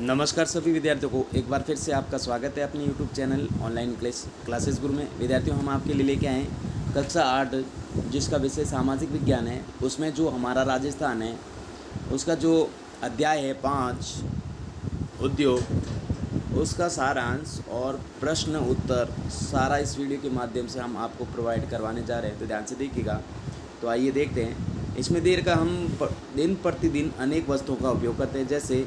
नमस्कार सभी विद्यार्थियों को एक बार फिर से आपका स्वागत है अपने YouTube चैनल ऑनलाइन क्लासेस गुरु में। विद्यार्थियों, हम आपके लिए लेके आए कक्षा 8 जिसका विषय सामाजिक विज्ञान है। उसमें जो हमारा राजस्थान है उसका जो अध्याय है 5 उद्योग, उसका सारांश और प्रश्न उत्तर सारा इस वीडियो के माध्यम से हम आपको प्रोवाइड करवाने जा रहे हैं, तो ध्यान से देखिएगा। तो आइए देखते हैं। इसमें देर का हम दिन प्रतिदिन अनेक वस्तुओं का उपयोग करते हैं, जैसे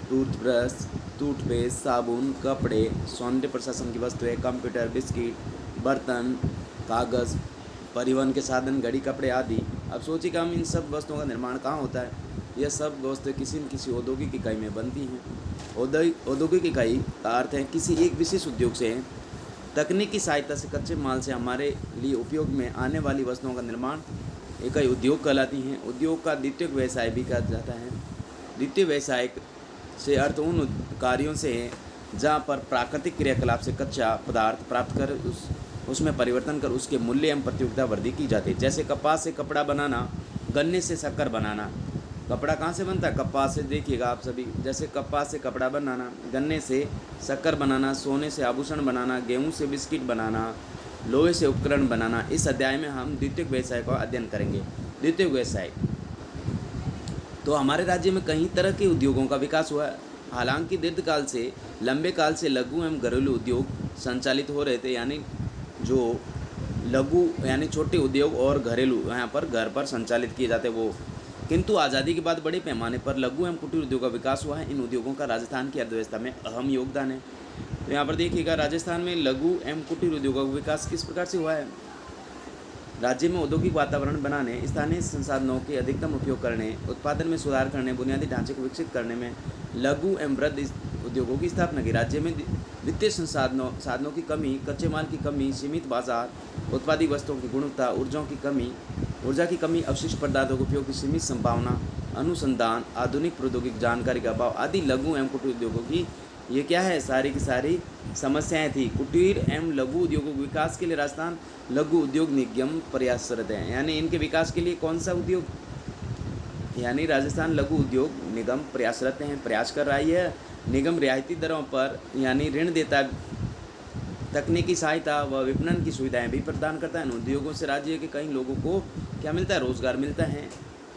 टूथब्रश, टूथपेस्ट, साबुन, कपड़े, सौंदर्य प्रशासन की वस्तुएं, कंप्यूटर, बिस्किट, बर्तन, कागज़, परिवहन के साधन, घड़ी, कपड़े आदि। अब सोचिए हम इन सब वस्तुओं का निर्माण कहाँ होता है। यह सब वस्तुएं किसी न किसी औद्योगिक इकाई में बनती हैं। औद्योगिक इकाई का अर्थ है किसी एक विशेष उद्योग से तकनीकी सहायता से कच्चे माल से हमारे लिए उपयोग में आने वाली वस्तुओं का निर्माण इकाई उद्योग कहलाती हैं। उद्योग का द्वितीयक व्यवसाय भी कहा जाता है। द्वितीय व्यवसाय से अर्थ उन कार्यों से है जहाँ पर प्राकृतिक क्रियाकलाप से कच्चा पदार्थ प्राप्त कर उसमें परिवर्तन कर उसके मूल्य एवं प्रतियोगिता वृद्धि की जाती है। जैसे कपास से कपड़ा बनाना, गन्ने से शक्कर बनाना। कपड़ा कहाँ से बनता है? कपास से। देखिएगा आप सभी, जैसे कपास से कपड़ा बनाना, गन्ने से शक्कर बनाना, सोने से आभूषण बनाना, गेहूँ से बिस्किट बनाना, लोहे से उपकरण बनाना। इस अध्याय में हम द्वितीयक व्यवसाय का अध्ययन करेंगे। द्वितीयक व्यवसाय तो हमारे राज्य में कई तरह के उद्योगों का विकास हुआ है। हालांकि दीर्घकाल से लंबे काल से लघु एवं घरेलू उद्योग संचालित हो रहे थे, यानी जो लघु यानी छोटे उद्योग और घरेलू यहाँ पर घर पर संचालित किए जाते वो। किंतु आज़ादी के बाद बड़े पैमाने पर लघु एवं कुटीर उद्योग का विकास हुआ है। इन उद्योगों का राजस्थान की अर्थव्यवस्था में अहम योगदान है। तो यहाँ पर देखिएगा राजस्थान में लघु एवं कुटीर उद्योगों का विकास किस प्रकार से हुआ है। राज्य में औद्योगिक वातावरण बनाने, स्थानीय संसाधनों के अधिकतम उपयोग करने, उत्पादन में सुधार करने, बुनियादी ढांचे को विकसित करने में लघु एवं वृहद उद्योगों की स्थापना की। राज्य में वित्तीय साधनों की कमी, कच्चे माल की कमी, सीमित बाजार, उत्पादित वस्तुओं की गुणवत्ता, ऊर्जा की कमी, अवशिष्ट पदार्थों के उपयोग की सीमित संभावना, अनुसंधान, आधुनिक प्रौद्योगिक जानकारी का अभाव आदि लघु एवं कुटीर उद्योगों की ये क्या है, सारी की सारी समस्याएं थी। कुटीर एवं लघु उद्योगों के विकास के लिए राजस्थान लघु उद्योग निगम प्रयासरत है। यानी इनके विकास के लिए कौन सा उद्योग, यानी राजस्थान लघु उद्योग निगम प्रयासरत हैं, प्रयास कर रहा है। निगम रियायती दरों पर यानी ऋण देता, तकनीकी सहायता व विपणन की सुविधाएं भी प्रदान करता है। इन उद्योगों से राज्य के कई लोगों को क्या मिलता है, रोजगार मिलता है।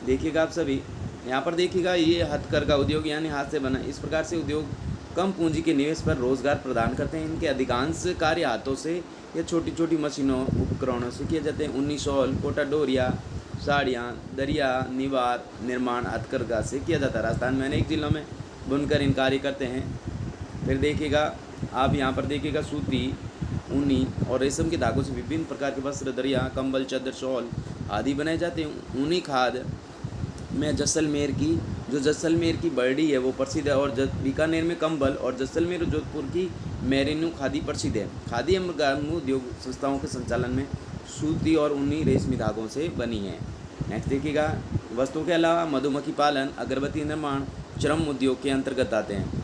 देखिएगा आप सभी, यहाँ पर देखिएगा ये हथकरघा उद्योग यानी हाथ से बना, इस प्रकार से उद्योग कम पूंजी के निवेश पर रोजगार प्रदान करते हैं। इनके अधिकांश कार्य हाथों से या छोटी छोटी मशीनों उपकरणों से किए जाते हैं। ऊनी शॉल, कोटा डोरिया, साड़ियाँ, दरिया, निवार निर्माण हथकरघा से किया जाता है। राजस्थान में अनेक जिलों में बुनकर इन कार्य करते हैं। फिर देखिएगा आप यहाँ पर देखिएगा सूती, ऊनी और रेशम के धागों से विभिन्न प्रकार के वस्त्र, दरिया, कंबल, चादर, शॉल आदि बनाए जाते हैं। ऊनी खाद में जैसलमेर की बर्डी है वो प्रसिद्ध है, और बीकानेर में कंबल, और जैसलमेर जोधपुर की मेरिनो खादी प्रसिद्ध है। खादी एवं ग्रामीण उद्योग संस्थाओं के संचालन में सूती और ऊनी रेशमी धागों से बनी है। नेक्स्ट देखिएगा, वस्तुओं के अलावा मधुमक्खी पालन, अगरबत्ती निर्माण श्रम उद्योग के अंतर्गत आते हैं।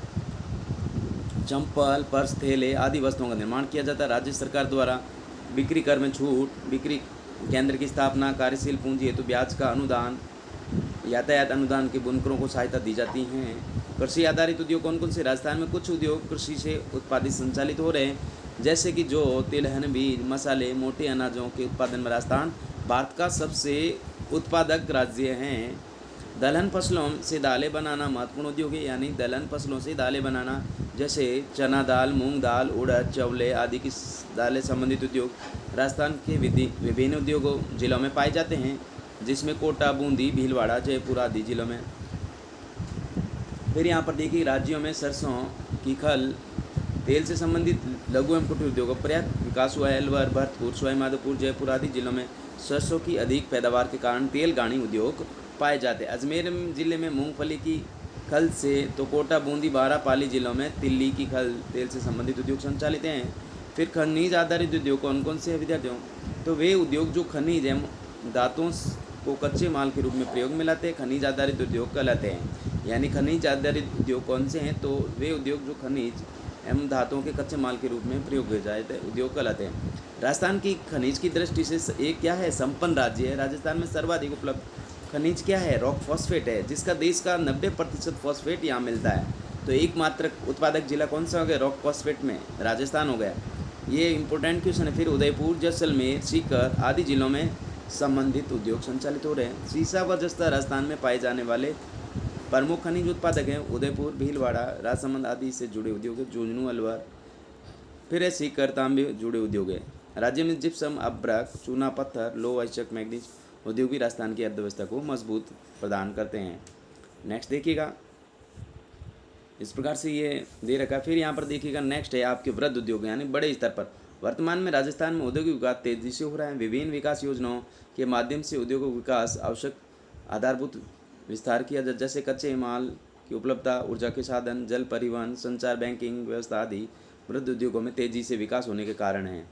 चंपल, पर्स, थैले आदि वस्तुओं का निर्माण किया जाता है। राज्य सरकार द्वारा बिक्री कर में छूट, बिक्री केंद्र की स्थापना, कार्यशील पूंजी हेतु ब्याज का अनुदान, यातायात अनुदान के बुनकरों को सहायता दी जाती हैं। कृषि आधारित उद्योग कौन कौन से? राजस्थान में कुछ उद्योग कृषि से उत्पादित संचालित हो रहे हैं, जैसे कि जो तिलहन, बीज, मसाले, मोटे अनाजों के उत्पादन में राजस्थान भारत का सबसे उत्पादक राज्य है। दलहन फसलों से दालें बनाना महत्वपूर्ण उद्योग है, यानी दलहन फसलों से दालें बनाना, जैसे चना दाल, मूंग दाल, उड़द, चवले आदि की दालें संबंधित उद्योग राजस्थान के विभिन्न उद्योगों जिलों में पाए जाते हैं, जिसमें कोटा, बूंदी, भीलवाड़ा, जयपुर आदि जिलों में। फिर यहाँ पर देखिए राज्यों में सरसों की खल, तेल से संबंधित लघु एवं कुटीर उद्योगों का पर्याप्त विकास हुआ है। अलवर, भरतपुर, सवाईमाधोपुर, जयपुर आदि जिलों में सरसों की अधिक पैदावार के कारण तेल गाड़ी उद्योग पाए जाते हैं। अजमेर जिले में मूंगफली की खल से, तो कोटा, बूंदी, बारापाली जिलों में तिल्ली की खल, तेल से संबंधित उद्योग संचालित हैं। फिर खनिज आधारित उद्योग कौन कौन से हैं विद्यार्थियों? तो वे उद्योग जो खनिज एवं धातुओं को कच्चे माल के रूप में प्रयोग में लाते हैं, खनिज आधारित उद्योग कहलाते हैं। यानी खनिज आधारित उद्योग कौन से हैं? तो वे उद्योग जो खनिज एवं धातुओं के कच्चे माल के रूप में प्रयोग किए जाते उद्योग कहलाते हैं। राजस्थान की खनिज की दृष्टि से एक क्या है, संपन्न राज्य है। राजस्थान में सर्वाधिक उपलब्ध खनिज क्या है? रॉक फॉस्फेट है, जिसका देश का 90% फॉस्फेट यहाँ मिलता है। तो एकमात्र उत्पादक जिला कौन सा हो गया? रॉक फॉस्फेट में राजस्थान हो गया। ये इंपॉर्टेंट क्वेश्चन है। फिर उदयपुर, जैसलमेर, सीकर आदि जिलों में संबंधित उद्योग संचालित हो रहे हैं। सीसा व जस्ता राजस्थान में पाए जाने वाले प्रमुख खनिज उत्पादक हैं। उदयपुर, भीलवाड़ा, राजसमंद आदि से जुड़े उद्योग है। झुंझुनू, अलवर, फिर है सीकर, तांबे जुड़े उद्योग है। राज्य में जिप्सम, अब्रक, चूना पत्थर, लो आइचक, मैग्नीज उद्योग भी राजस्थान की अर्थव्यवस्था को मजबूत प्रदान करते हैं। नेक्स्ट देखिएगा, इस प्रकार से ये दे रखा है। फिर यहाँ पर देखिएगा नेक्स्ट है आपके वृहद उद्योग यानी बड़े स्तर पर। वर्तमान में राजस्थान में औद्योगिक विकास तेजी से हो रहा है। विभिन्न विकास योजनाओं के माध्यम से उद्योगों विकास आवश्यक आधारभूत विस्तार किया जाए, जैसे कच्चे माल की उपलब्धता, ऊर्जा के साधन, जल परिवहन, संचार, बैंकिंग व्यवस्था आदि वृहद उद्योगों में तेजी से विकास होने के कारण है।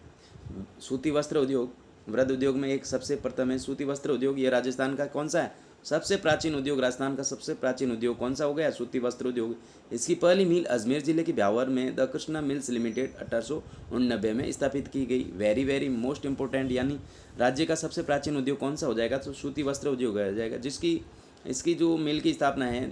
सूती वस्त्र उद्योग वृहद उद्योग में एक सबसे प्रथम है सूती वस्त्र उद्योग। ये राजस्थान का कौन सा है? सबसे प्राचीन उद्योग। राजस्थान का सबसे प्राचीन उद्योग कौन सा हो गया? सूती वस्त्र उद्योग। इसकी पहली मिल अजमेर जिले के ब्यावर में द कृष्णा मिल्स लिमिटेड 1889 में स्थापित की गई। वेरी वेरी मोस्ट इंपॉर्टेंट, यानी राज्य का सबसे प्राचीन उद्योग कौन सा हो जाएगा? तो सूती वस्त्र उद्योग हो जाएगा, जिसकी इसकी जो मिल की स्थापना है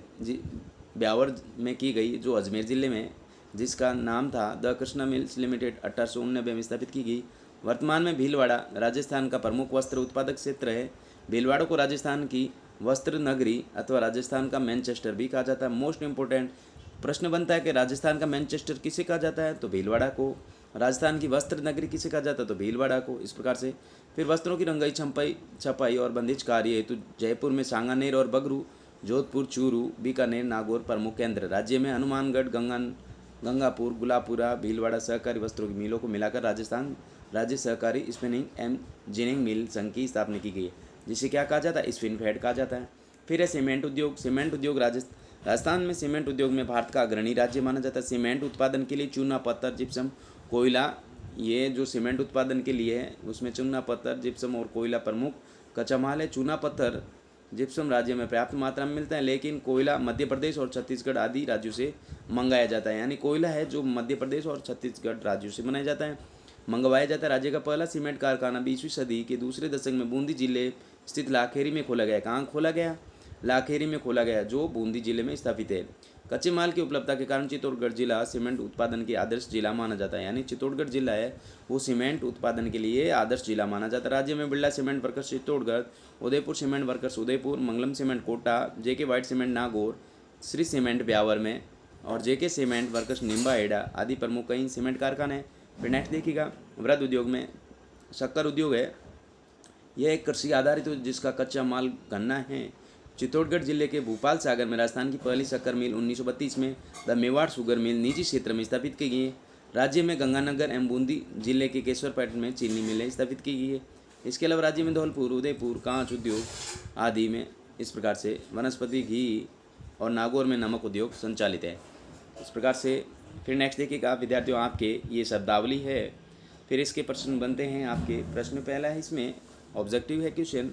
ब्यावर में की गई, जो अजमेर जिले में, जिसका नाम था द कृष्णा मिल्स लिमिटेड 1889 में स्थापित की गई। वर्तमान में भीलवाड़ा राजस्थान का प्रमुख वस्त्र उत्पादक क्षेत्र है। भीलवाड़ा को राजस्थान की वस्त्र नगरी अथवा राजस्थान का मैनचेस्टर भी कहा जाता है। मोस्ट इंपोर्टेंट प्रश्न बनता है कि राजस्थान का मैनचेस्टर किसे कहा जाता है? तो भीलवाड़ा को। राजस्थान की वस्त्र नगरी किसे कहा जाता है? तो भीलवाड़ा को। इस प्रकार से फिर वस्त्रों की रंगाई, छपाई और बंदिज कार्य हेतु जयपुर में सांगानेर और बगरू, जोधपुर, चूरू, बीकानेर, नागौर प्रमुख केंद्र। राज्य में हनुमानगढ़, गंगापुर, गुलापुरा, भीलवाड़ा सहकारी वस्त्रों की मिलों को मिलाकर राजस्थान राज्य सहकारी स्पिनिंग एंड जिनिंग मिल संघ की स्थापना की गई है, जिसे क्या कहा जाता है? स्पिनफेड कहा जाता है। फिर है सीमेंट उद्योग। सीमेंट उद्योग राजस्थान में सीमेंट उद्योग में भारत का अग्रणी राज्य माना जाता है। सीमेंट उत्पादन के लिए चूना पत्थर, जिप्सम, कोयला, ये जो सीमेंट उत्पादन के लिए है उसमें चूना पत्थर, जिप्सम और कोयला प्रमुख कच्चा माल है। चूना पत्थर, जिप्सम राज्य में पर्याप्त मात्रा में मिलता है, लेकिन कोयला मध्य प्रदेश और छत्तीसगढ़ आदि राज्यों से मंगाया जाता है। यानी कोयला है जो मध्य प्रदेश और छत्तीसगढ़ राज्यों से बनाया जाता है, मंगवाया जाता है। राज्य का पहला सीमेंट कारखाना 20वीं सदी के दूसरे दशक में बूंदी जिले स्थित लाखेरी में खोला गया। कहाँ खोला गया? लाखेरी में खोला गया, जो बूंदी जिले में स्थापित है। कच्चे माल की उपलब्धता के कारण चित्तौड़गढ़ जिला सीमेंट उत्पादन के आदर्श जिला माना जाता है। यानी चित्तौड़गढ़ जिला है वो सीमेंट उत्पादन के लिए आदर्श जिला माना जाता है। राज्य में Birla cement workers Chittorgarh, Udaipur cement workers Udaipur, Mangalam cement Kota, JK white cement Nagaur, Shree cement Beawar में और जेके सीमेंट वर्कर्स निम्बा हेड़ा आदि प्रमुख कई सीमेंट कारखाने हैं। फिर नेक्स्ट देखिएगा, वृहद उद्योग में शक्कर उद्योग है। यह एक कृषि आधारित है जिसका कच्चा माल गन्ना है। चित्तौड़गढ़ जिले के भूपाल सागर में राजस्थान की पहली शक्कर मिल 1932 में द मेवाड़ शुगर मिल निजी क्षेत्र में स्थापित की गई है। राज्य में गंगानगर एवं बूंदी जिले के केशवरपेट में चीनी मिलें स्थापित की गई है। इसके अलावा राज्य में धौलपुर, उदयपुर, कांच उद्योग आदि में इस प्रकार से वनस्पति घी और नागौर में नमक उद्योग संचालित है। इस प्रकार से फिर नेक्स्ट देखिएगा विद्यार्थियों, आपके ये शब्दावली है। फिर इसके प्रश्न बनते हैं आपके। प्रश्न पहला है, इसमें ऑब्जेक्टिव है क्वेश्चन।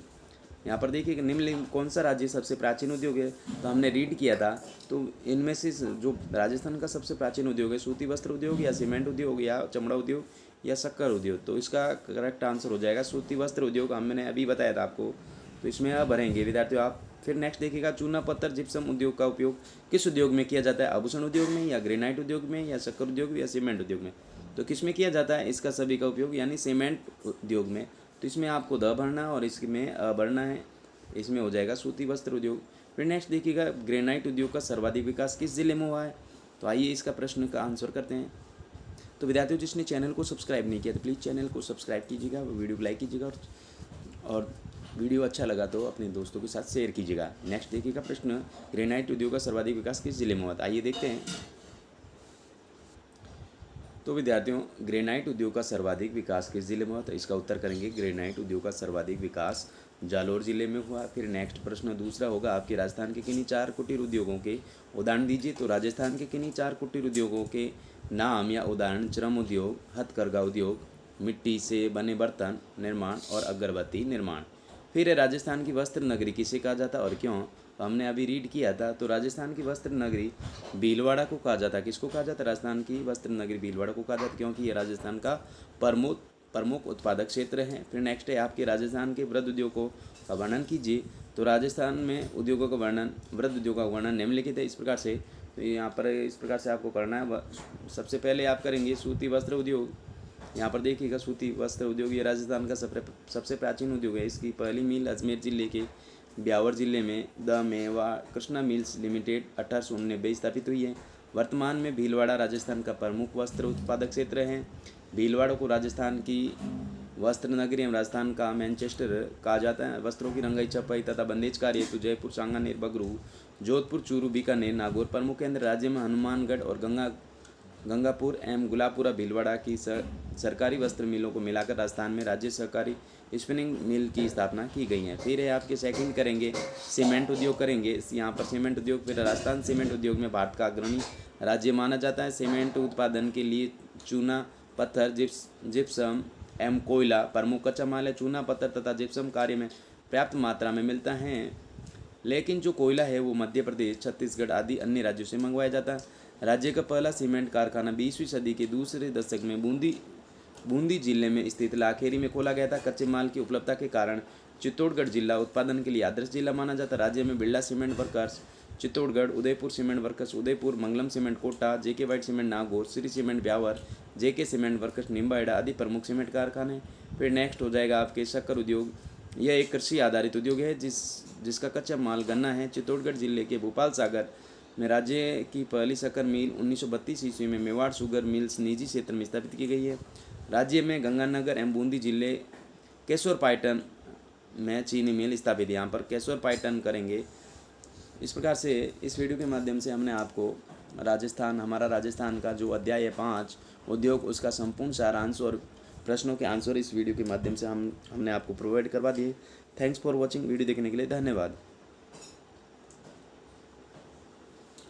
यहाँ पर देखिए निम्नलिखित में कौन सा राज्य सबसे प्राचीन उद्योग है? तो हमने रीड किया था, तो इनमें से जो राजस्थान का सबसे प्राचीन उद्योग है सूती वस्त्र उद्योग या सीमेंट उद्योग या चमड़ा उद्योग या शक्कर उद्योग। तो इसका करेक्ट आंसर हो जाएगा सूती वस्त्र उद्योग। हमने अभी बताया था आपको, तो इसमें आप भरेंगे विद्यार्थियों आप। फिर नेक्स्ट देखिएगा, चूना पत्थर जिप्सम उद्योग का उपयोग किस उद्योग में किया जाता है? आभूषण उद्योग में या ग्रेनाइट उद्योग में या शक्कर उद्योग या सीमेंट उद्योग में? तो किस में किया जाता है इसका सभी का उपयोग? यानी सीमेंट उद्योग में। तो इसमें आपको द भरना और इसमें अ भरना है, इसमें हो जाएगा सूती वस्त्र उद्योग। फिर नेक्स्ट देखिएगा, ग्रेनाइट उद्योग का सर्वाधिक विकास किस जिले में हुआ है? तो आइए इसका प्रश्न का आंसर करते हैं। तो विद्यार्थियों जिसने चैनल को सब्सक्राइब नहीं किया तो प्लीज़ चैनल को सब्सक्राइब कीजिएगा, वीडियो को लाइक कीजिएगा और वीडियो अच्छा लगा तो अपने दोस्तों के साथ शेयर कीजिएगा। नेक्स्ट देखिएगा प्रश्न, ग्रेनाइट उद्योग का सर्वाधिक विकास किस जिले में हुआ था? आइए देखते हैं। तो विद्यार्थियों, ग्रेनाइट उद्योग का सर्वाधिक विकास किस जिले में हुआ? तो इसका उत्तर करेंगे ग्रेनाइट उद्योग का सर्वाधिक विकास जालोर जिले में हुआ। फिर नेक्स्ट प्रश्न दूसरा होगा आपके, राजस्थान के किन्हीं 4 कुटीर उद्योगों के उदाहरण दीजिए। तो राजस्थान के किन्हीं 4 कुटीर उद्योगों के नाम या उदाहरण: चर्म उद्योग, हथकरघा उद्योग, मिट्टी से बने बर्तन निर्माण और अगरबत्ती निर्माण। फिर राजस्थान की वस्त्र नगरी किसे कहा जाता और क्यों? तो हमने अभी रीड किया था, तो राजस्थान की वस्त्र नगरी भीलवाड़ा को कहा जाता है। किसको कहा जाता है? राजस्थान की वस्त्र नगरी भीलवाड़ा को कहा जाता है, क्योंकि ये राजस्थान का प्रमुख उत्पादक क्षेत्र है। फिर नेक्स्ट है आपके, राजस्थान के वृहद उद्योगों का वर्णन कीजिए। तो राजस्थान में उद्योगों का वर्णन, वृहद उद्योगों का वर्णन निम्नलिखित है इस प्रकार से। तो यहाँ पर इस प्रकार से आपको करना है। सबसे पहले आप करेंगे सूती वस्त्र उद्योग। यहाँ पर देखिएगा सूती वस्त्र उद्योग ये राजस्थान का सबसे प्राचीन उद्योग है। इसकी पहली मिल अजमेर जिले के ब्यावर जिले में द मेवा कृष्णा मिल्स लिमिटेड 1899 स्थापित हुई है। वर्तमान में भीलवाड़ा राजस्थान का प्रमुख वस्त्र उत्पादक क्षेत्र है। भीलवाड़ा को राजस्थान की वस्त्र नगरी एवं राजस्थान का मैनचेस्टर कहा जाता है। वस्त्रों की रंगाई छपाई तथा बंदेज कार्य हेतु जयपुर, सांगानेर, बगरू, जोधपुर, चूरू, बीकानेर, नागौर प्रमुख केंद्र। राज्य में हनुमानगढ़ और गंगापुर एवं गुलापुरा भीलवाड़ा की सरकारी वस्त्र मिलों को मिलाकर राजस्थान में राज्य सहकारी स्पिनिंग मिल की स्थापना की गई है। फिर है आपके सेकंड करेंगे सीमेंट उद्योग करेंगे। यहाँ पर सीमेंट उद्योग, फिर राजस्थान सीमेंट उद्योग में भारत का अग्रणी राज्य माना जाता है। सीमेंट उत्पादन के लिए चूना, पत्थर, जिप्सम एवं कोयला प्रमुख कच्चा माल है। चूना, पत्थर तथा जिप्सम कार्य में पर्याप्त मात्रा में मिलता है, लेकिन जो कोयला है वो मध्य प्रदेश, छत्तीसगढ़ आदि अन्य राज्यों से मंगवाया जाता है। राज्य का पहला सीमेंट कारखाना 20वीं सदी के दूसरे दशक में बूंदी जिले में स्थित लाखेरी में खोला गया था। कच्चे माल की उपलब्धता के कारण चित्तौड़गढ़ जिला उत्पादन के लिए आदर्श जिला माना जाता है। राज्य में Birla cement workers Chittorgarh, Udaipur cement workers Udaipur, Mangalam cement Kota, JK white cement Nagaur, Shree cement Beawar, JK cement workers Nimbahera आदि प्रमुख सीमेंट कारखाने। फिर नेक्स्ट हो जाएगा आपके शक्कर उद्योग। यह एक कृषि आधारित उद्योग है जिसका कच्चा माल गन्ना है। चित्तौड़गढ़ जिले के भोपाल सागर में राज्य की पहली शक्कर मिल 1932 ईस्वी में मेवाड़ शुगर मिल्स निजी क्षेत्र में स्थापित की गई है। राज्य में गंगानगर एवं बूंदी जिले केशोरपाटन में चीनी मिल स्थापित है। यहाँ पर केशोरपाटन करेंगे। इस प्रकार से इस वीडियो के माध्यम से हमने आपको हमारा राजस्थान का जो अध्याय है 5 उद्योग, उसका संपूर्ण सारांश और प्रश्नों के आंसर इस वीडियो के माध्यम से हमने आपको प्रोवाइड करवा दिए। Thanks for watching. वीडियो देखने के लिए धन्यवाद।